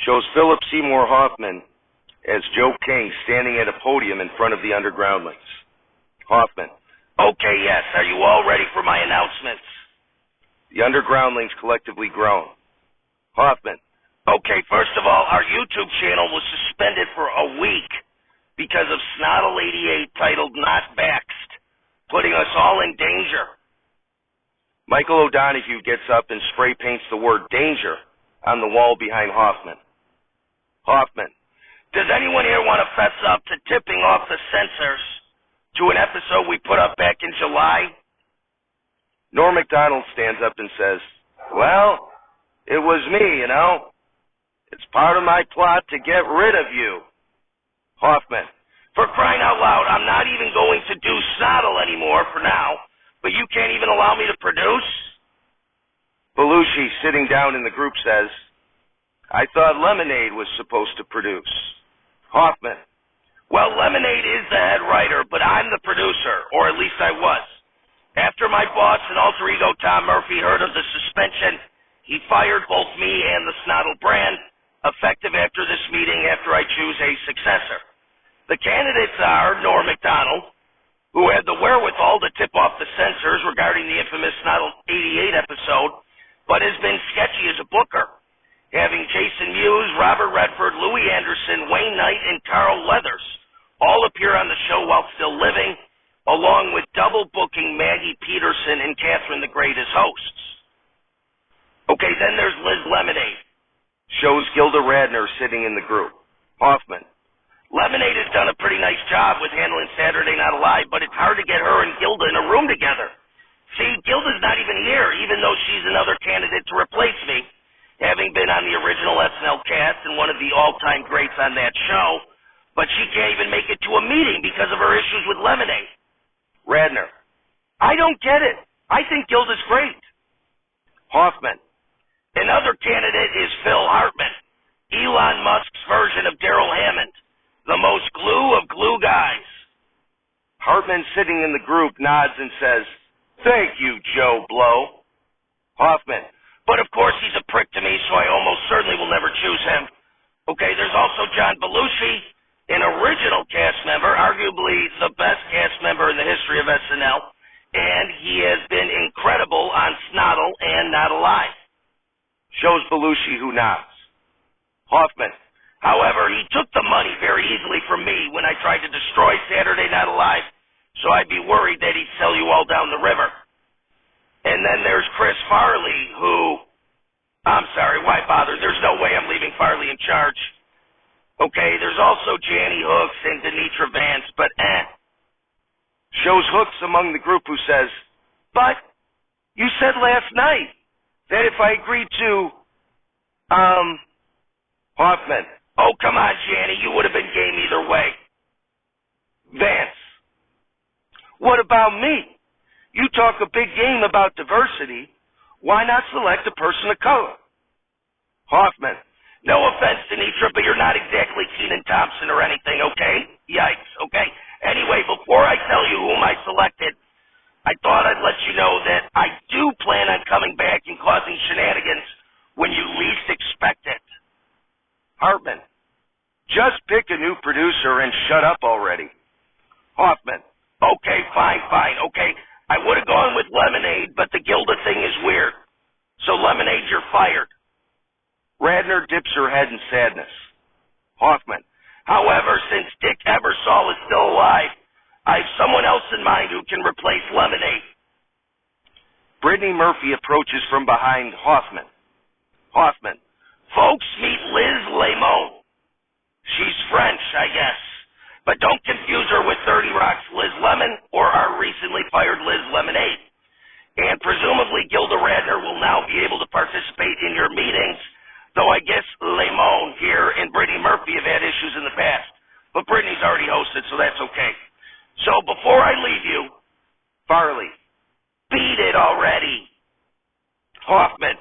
Shows Philip Seymour Hoffman as Joe King standing at a podium in front of the undergroundlings. Hoffman: "Okay, yes. Are you all ready for my announcements?" The undergroundlings collectively groan. Hoffman: "Okay, first of all, our YouTube channel was suspended for a week because of Snottle88 titled Not Vaxxed, putting us all in danger." Michael O'Donoghue gets up and spray paints the word danger on the wall behind Hoffman. Hoffman: "Does anyone here want to fess up to tipping off the censors to an episode we put up back in July?" Norm MacDonald stands up and says, "Well, it was me, you know. It's part of my plot to get rid of you." Hoffman: "For crying out loud, I'm not even going to do Snottle anymore for now, but you can't even allow me to produce?" Belushi, sitting down in the group, says, "I thought Lemonade was supposed to produce." Hoffman: "Well, Lemonade is the head writer, but I'm the producer, or at least I was. After my boss and alter ego Tom Murphy heard of the suspension, he fired both me and the Snottle brand, effective after this meeting after I choose a successor. The candidates are Norm MacDonald, who had the wherewithal to tip off the censors regarding the infamous Snottle88 episode, but has been sketchy as a booker, having Jason Mewes, Robert Redford, Louis Anderson, Wayne Knight, and Carl Weathers all appear on the show while still living, along with double booking Maggie Peterson and Catherine the Great as hosts. Okay, then there's Liz Lemonade. Shows Gilda Radner sitting in the group. Hoffman: "Lemonade has done a pretty nice job with handling Saturday Night Alive, but it's hard to get her and Gilda in a room together. See, Gilda's not even here, even though she's another candidate to replace me, having been on the original SNL cast and one of the all-time greats on that show, but she can't even make it to a meeting because of her issues with Lemonade." Radner: "I don't get it. I think Gilda's great." Hoffman: "Another candidate is Phil Hartman, Elon Musk's version of Daryl Hammond, the most glue of glue guys." Hartman, sitting in the group, nods and says, "Thank you, Joe Blow." Hoffman: "But of course he's a prick to me, so I almost certainly will never choose him. Okay, there's also John Belushi, an original cast member, arguably the best cast member in the history of SNL, and he has been incredible on Snottle and Not Alive." Shows Belushi, who nods. Hoffman: "However, he took the money very easily from me when I tried to destroy Saturday Night Alive, so I'd be worried that he'd sell you all down the river." And then there's Chris Farley, who... I'm sorry, why bother? There's no way I'm leaving Farley in charge. Okay, there's also Janny Hooks and Denitra Vance, but Shows Hooks among the group, who says, "But you said last night that if I agreed to, Hoffman: "Oh, come on, Janny, you would have been game either way." Vance: "What about me? You talk a big game about diversity. Why not select a person of color?" Hoffman: "No offense, Denitra, but you're not exactly Kenan Thompson or anything, okay? Yikes, okay? Anyway, before I tell you whom I selected, I thought I'd let you know that I do plan on coming back and causing shenanigans when you least expect it." Hartman: "Just pick a new producer and shut up already." Hoffman: "Okay, fine, okay. I would have gone with Lemonade, but the Gilda thing is weird. So Lemonade, you're fired." Radner dips her head in sadness. Hoffman: "However, since Dick Ebersol is still alive, I have someone else in mind who can replace Lemonade." Brittany Murphy approaches from behind Hoffman. Hoffman: "Folks, meet Liz Lemon. She's French, I guess, but don't confuse her with 30 Rock's Liz Lemon or our recently fired Liz Lemonade. And presumably Gilda Radner will now be able to participate in your meetings, though I guess Lemon here and Brittany Murphy have had issues in the past. But Brittany's already hosted, so that's okay. So before I leave you, Farley, beat it already." Hoffman: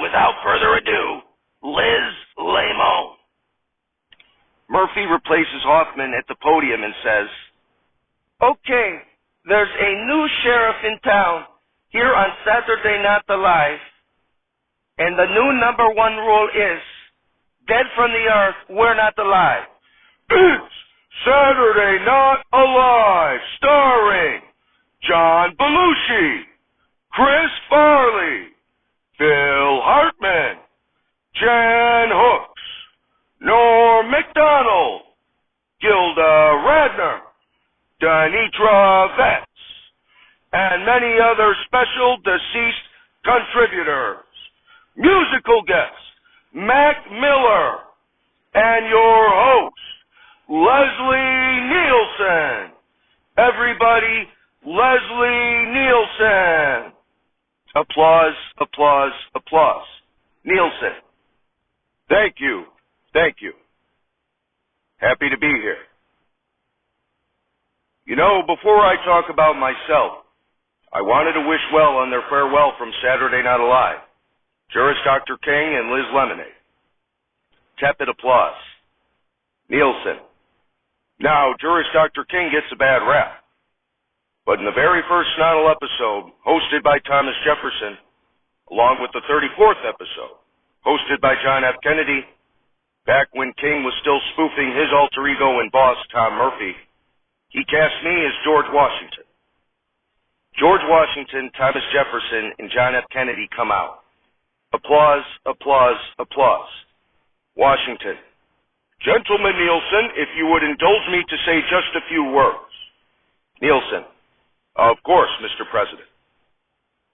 Without further ado, Liz Lemon." Murphy replaces Hoffman at the podium and says, "Okay, there's a new sheriff in town here on Saturday Night Alive, and the new #1 rule is dead from the earth, we're not alive. It's Saturday Not Alive, starring John Belushi, Chris Farley, Phil Hartman, Jan Hooks, Norm MacDonald, Gilda Radner, Danitra Vetz, and many other special deceased contributors. Musical guests, Mac Miller, and your host, Leslie Nielsen. Everybody, Leslie Nielsen. Applause, applause, applause. Nielsen. Thank you. Thank you. Happy to be here. You know, before I talk about myself, I wanted to wish well on their farewell from Saturday Night Alive, Juris Dr. King and Liz Lemonade. Tepid applause. Nielsen. Now, Juris Dr. King gets a bad rap. But in the very first Snottle episode, hosted by Thomas Jefferson, along with the 34th episode, hosted by John F. Kennedy, back when King was still spoofing his alter ego and boss, Tom Murphy, he cast me as George Washington. George Washington, Thomas Jefferson, and John F. Kennedy come out. Applause, applause, applause. Washington. Gentleman Nielsen, if you would indulge me to say just a few words. Nielsen. Of course, Mr. President.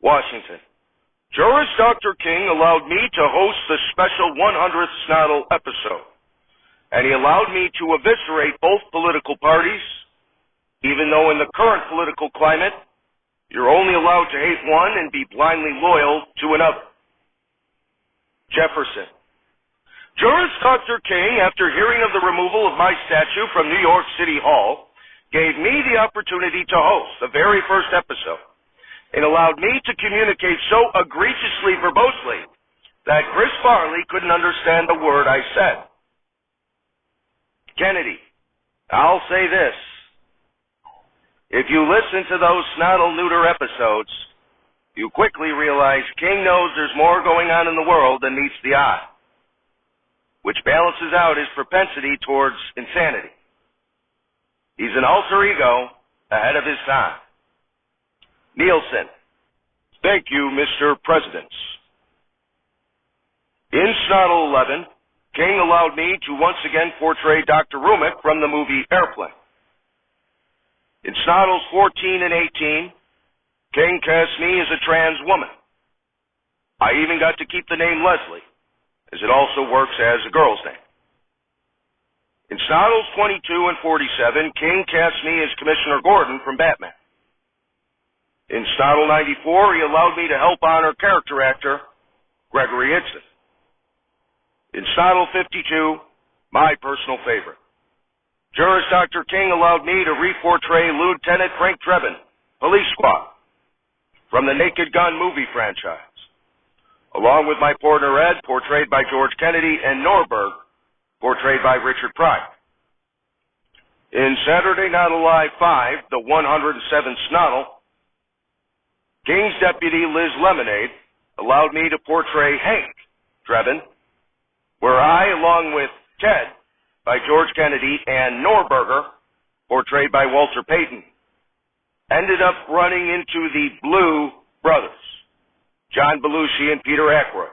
Washington. Juris Dr. King allowed me to host the special 100th Snottle episode, and he allowed me to eviscerate both political parties, even though in the current political climate, you're only allowed to hate one and be blindly loyal to another. Jefferson. Juris Dr. King, after hearing of the removal of my statue from New York City Hall, gave me the opportunity to host the very first episode and allowed me to communicate so egregiously verbosely that Chris Farley couldn't understand a word I said. Kennedy. I'll say this. If you listen to those Snottle Neuter episodes, you quickly realize King knows there's more going on in the world than meets the eye, which balances out his propensity towards insanity. He's an alter ego ahead of his time. Nielsen. Thank you, Mr. President. In Snottle 11, King allowed me to once again portray Dr. Rumick from the movie Airplane. In Snottles 14 and 18, King cast me as a trans woman. I even got to keep the name Leslie, as it also works as a girl's name. In Snottles 22 and 47, King cast me as Commissioner Gordon from Batman. In Snottle 94, he allowed me to help honor character actor Gregory Itzin. In Snottle 52, my personal favorite, Juris Dr. King allowed me to re-portray Lieutenant Frank Drebin, Police Squad, from the Naked Gun movie franchise, along with my partner Ed, portrayed by George Kennedy, and Norberg, portrayed by Richard Pryor. In Saturday Night Alive 5, the 107th Snottle, King's deputy Liz Lemonade allowed me to portray Hank Drebin, where I, along with Ted, by George Kennedy, and Norberger, portrayed by Walter Payton, ended up running into the Blue Brothers, John Belushi and Peter Aykroyd,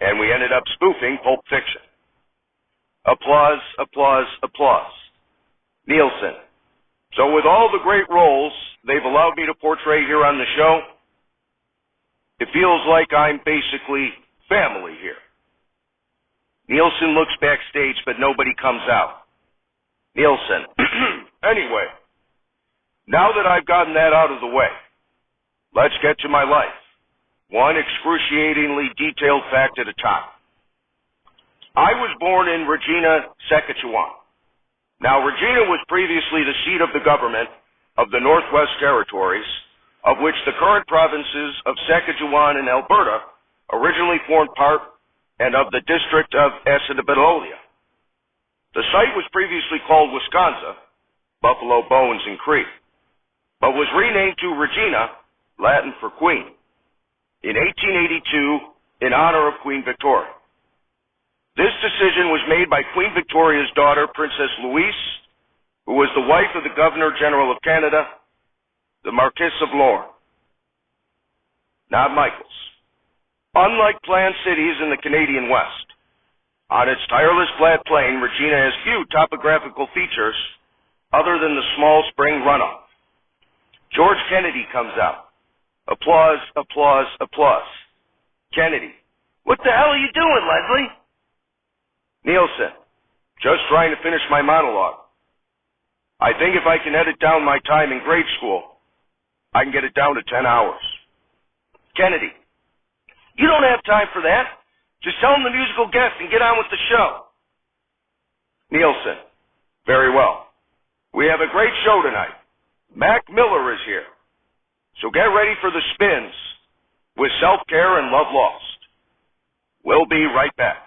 and we ended up spoofing Pulp Fiction. Applause, applause, applause. Nielsen. So with all the great roles they've allowed me to portray here on the show, it feels like I'm basically family here. Nielsen looks backstage, but nobody comes out. Nielsen. Anyway, now that I've gotten that out of the way, let's get to my life. One excruciatingly detailed fact at a time. I was born in Regina, Saskatchewan. Now, Regina was previously the seat of the government of the Northwest Territories, of which the current provinces of Saskatchewan and Alberta originally formed part, and of the district of Assiniboia. The site was previously called Wisconsin, Buffalo Bones and Creek, but was renamed to Regina, Latin for Queen, in 1882 in honor of Queen Victoria. This decision was made by Queen Victoria's daughter, Princess Louise, who was the wife of the Governor-General of Canada, the Marquis of Lorne, not Michaels. Unlike planned cities in the Canadian West, on its tireless flat plain, Regina has few topographical features other than the small spring runoff. George Kennedy comes out. Applause, applause, applause. Kennedy: "What the hell are you doing, Leslie?" Nielson: "Just trying to finish my monologue. I think if I can edit down my time in grade school, I can get it down to 10 hours. Kennedy: "You don't have time for that. Just tell them the musical guest and get on with the show." Nielson: "Very well. We have a great show tonight. Mac Miller is here. So get ready for the spins with Self-Care and Love Lost. We'll be right back."